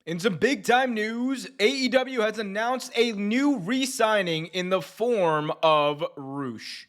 In some big time news, AEW has announced a new re-signing in the form of Roosh.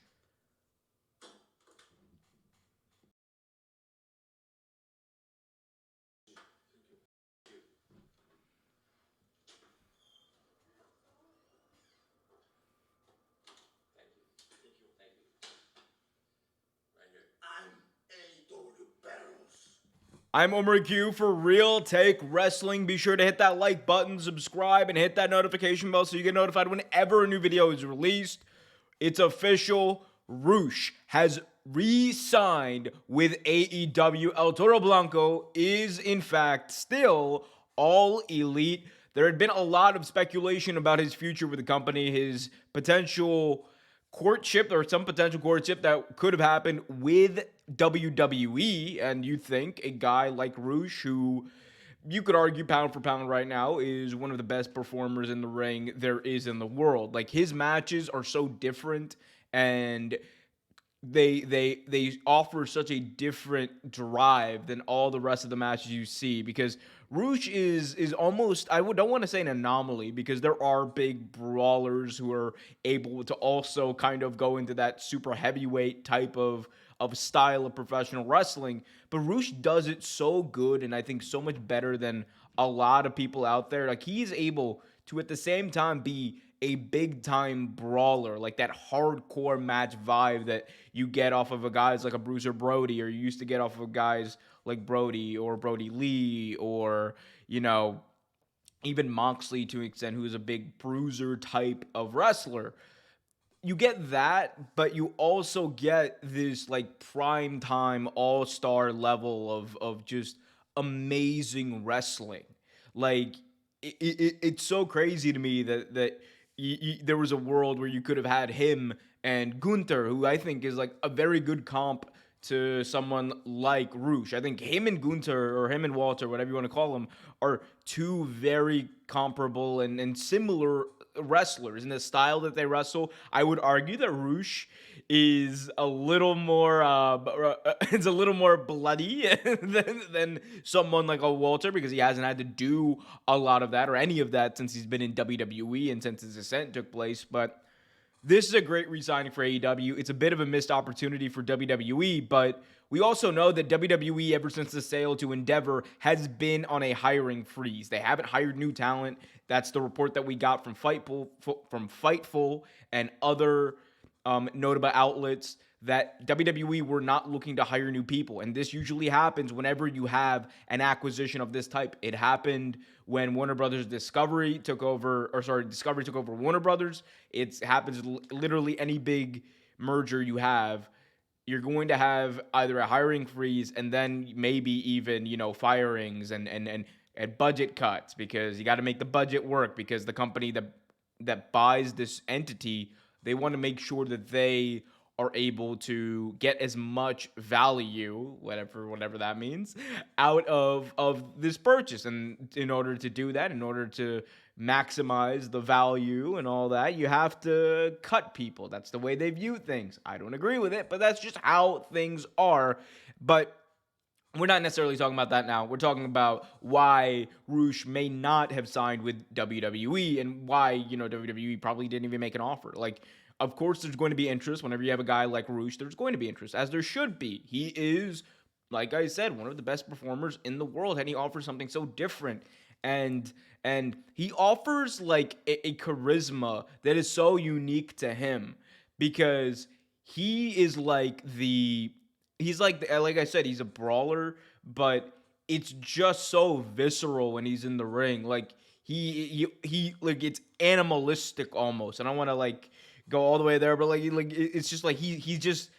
I'm Omer Q for Real Take Wrestling. Be sure to hit that like button, subscribe, and hit that notification bell so you get notified whenever a new video is released. It's official. Roosh has re-signed with AEW. El Toro Blanco is, in fact, still all elite. There had been a lot of speculation about his future with the company, his potential courtship or some potential courtship that could have happened with WWE. And you think a guy like Roosh, who you could argue pound for pound right now is one of the best performers in the ring there is in the world. Like, his matches are so different, and they offer such a different drive than all the rest of the matches you see, because Roosh is almost, don't want to say an anomaly, because there are big brawlers who are able to also kind of go into that super heavyweight type of style of professional wrestling, but Roosh does it so good, and I think so much better than a lot of people out there. Like, he's able to at the same time be a big time brawler, like that hardcore match vibe that you get off of a guys like a Bruiser Brody, or you used to get off of guys like Brody or Brody Lee, or even Moxley to an extent, who is a big bruiser type of wrestler. You get that, but you also get this like prime time all-star level of just amazing wrestling. Like, it's so crazy to me that there was a world where you could have had him and Gunther, who I think is like a very good comp to someone like Roosh. I think him and Gunther, or him and Walter, whatever you want to call them, are two very comparable and similar wrestlers in the style that they wrestle. I would argue that Roosh is a little more it's a little more bloody than someone like a Walter, because he hasn't had to do a lot of that or any of that since he's been in WWE and since his ascent took place. But this is a great re-signing for AEW. It's a bit of a missed opportunity for WWE, but we also know that WWE, ever since the sale to Endeavor, has been on a hiring freeze. They haven't hired new talent. That's the report that we got from Fightful and other notable outlets, that WWE were not looking to hire new people. And this usually happens whenever you have an acquisition of this type. It happened when Discovery took over Warner Brothers. It happens literally any big merger you have. You're going to have either a hiring freeze and then maybe even, firings and budget cuts, because you got to make the budget work, because the company that buys this entity, they want to make sure that they are able to get as much value, whatever that means, out of this purchase. And in order to do that, in order to maximize the value and all that, you have to cut people. That's the way they view things. I don't agree with it, but that's just how things are. But we're not necessarily talking about that now. We're talking about why Roosh may not have signed with WWE, and why, WWE probably didn't even make an offer. Like, of course, there's going to be interest whenever you have a guy like Roosh. There's going to be interest, as there should be. He is, like I said, one of the best performers in the world, and he offers something so different. And he offers like a charisma that is so unique to him, because he is like like I said, he's a brawler, but it's just so visceral when he's in the ring. Like, he like, it's animalistic almost. And I want to like go all the way there, but like it's just like he's just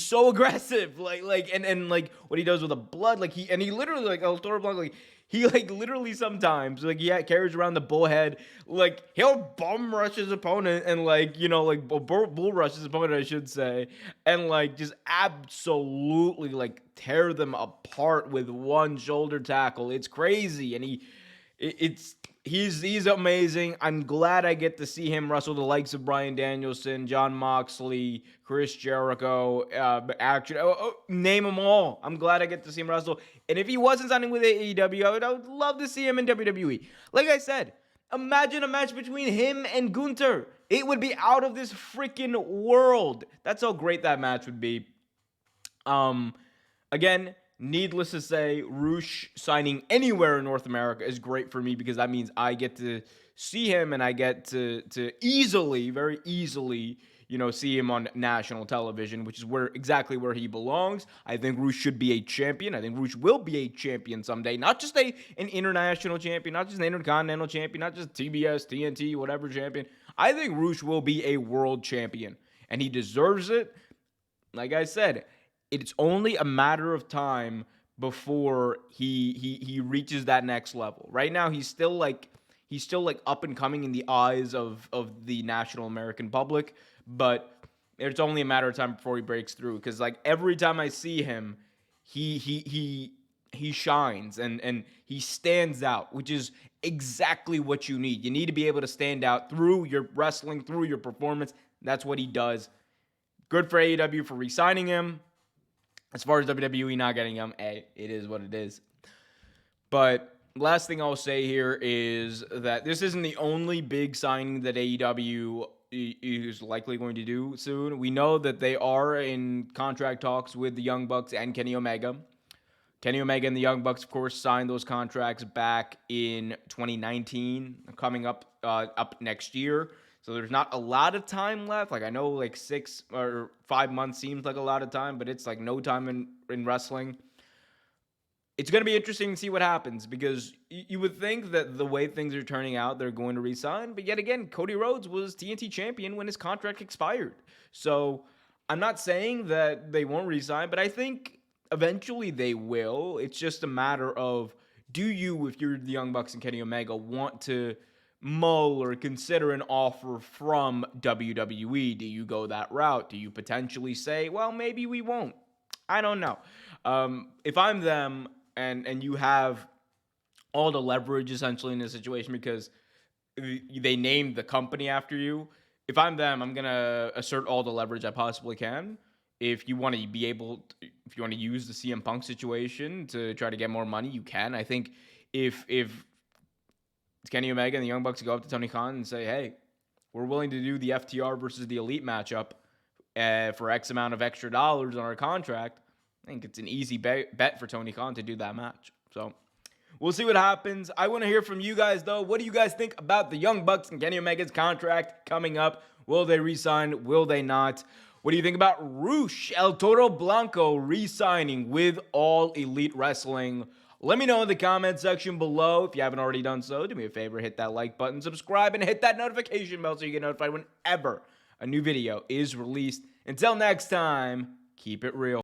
so aggressive, like and like what he does with the blood, like he literally, like El Toro Blanco, like he like literally sometimes, like, he carries around the bullhead, like he'll bum rush his opponent, and like, like bull rush his opponent, I should say, and like just absolutely like tear them apart with one shoulder tackle. It's crazy, and He's amazing. I'm glad I get to see him wrestle the likes of Bryan Danielson, Jon Moxley, Chris Jericho, name them all. I'm glad I get to see him wrestle. And if he wasn't signing with AEW, I would love to see him in WWE. Like I said, imagine a match between him and Gunther. It would be out of this freaking world. That's how great that match would be. Again, needless to say, Roosh signing anywhere in North America is great for me because that means I get to see him and I get to easily, very easily, see him on national television, which is exactly where he belongs. I think Roosh should be a champion. I think Roosh will be a champion someday. Not just an international champion, not just an intercontinental champion, not just TBS, TNT, whatever champion. I think Roosh will be a world champion, and he deserves it. Like I said, it's only a matter of time before he reaches that next level. Right now, he's still like up and coming in the eyes of the national American public, but it's only a matter of time before he breaks through. Because like every time I see him, he shines and he stands out, which is exactly what you need. You need to be able to stand out through your wrestling, through your performance. That's what he does. Good for AEW for re-signing him. As far as WWE not getting him, it is what it is. But last thing I'll say here is that this isn't the only big signing that AEW is likely going to do soon. We know that they are in contract talks with the Young Bucks and Kenny Omega. Kenny Omega and the Young Bucks, of course, signed those contracts back in 2019, coming up next year. So there's not a lot of time left. Like I know like 6 or 5 months seems like a lot of time, but it's like no time in wrestling. It's going to be interesting to see what happens because you would think that the way things are turning out, they're going to re-sign. But yet again, Cody Rhodes was TNT champion when his contract expired. So I'm not saying that they won't re-sign, but I think eventually they will. It's just a matter of, do you, if you're the Young Bucks and Kenny Omega, want to mull or consider an offer from WWE? Do you go that route? Do you potentially say, well, maybe we won't? I don't know. If I'm them and you have all the leverage essentially in this situation because they named the company after you, if I'm them, I'm going to assert all the leverage I possibly can. If you want to if you want to use the CM Punk situation to try to get more money, you can. I think if Kenny Omega and the Young Bucks go up to Tony Khan and say, hey, we're willing to do the FTR versus the Elite matchup for X amount of extra dollars on our contract, I think it's an easy bet for Tony Khan to do that match. So we'll see what happens. I want to hear from you guys, though. What do you guys think about the Young Bucks and Kenny Omega's contract coming up? Will they re-sign? Will they not? What do you think about Roosh El Toro Blanco re-signing with All Elite Wrestling? Let me know in the comment section below. If you haven't already done so, do me a favor, hit that like button, subscribe, and hit that notification bell so you get notified whenever a new video is released. Until next time, keep it real.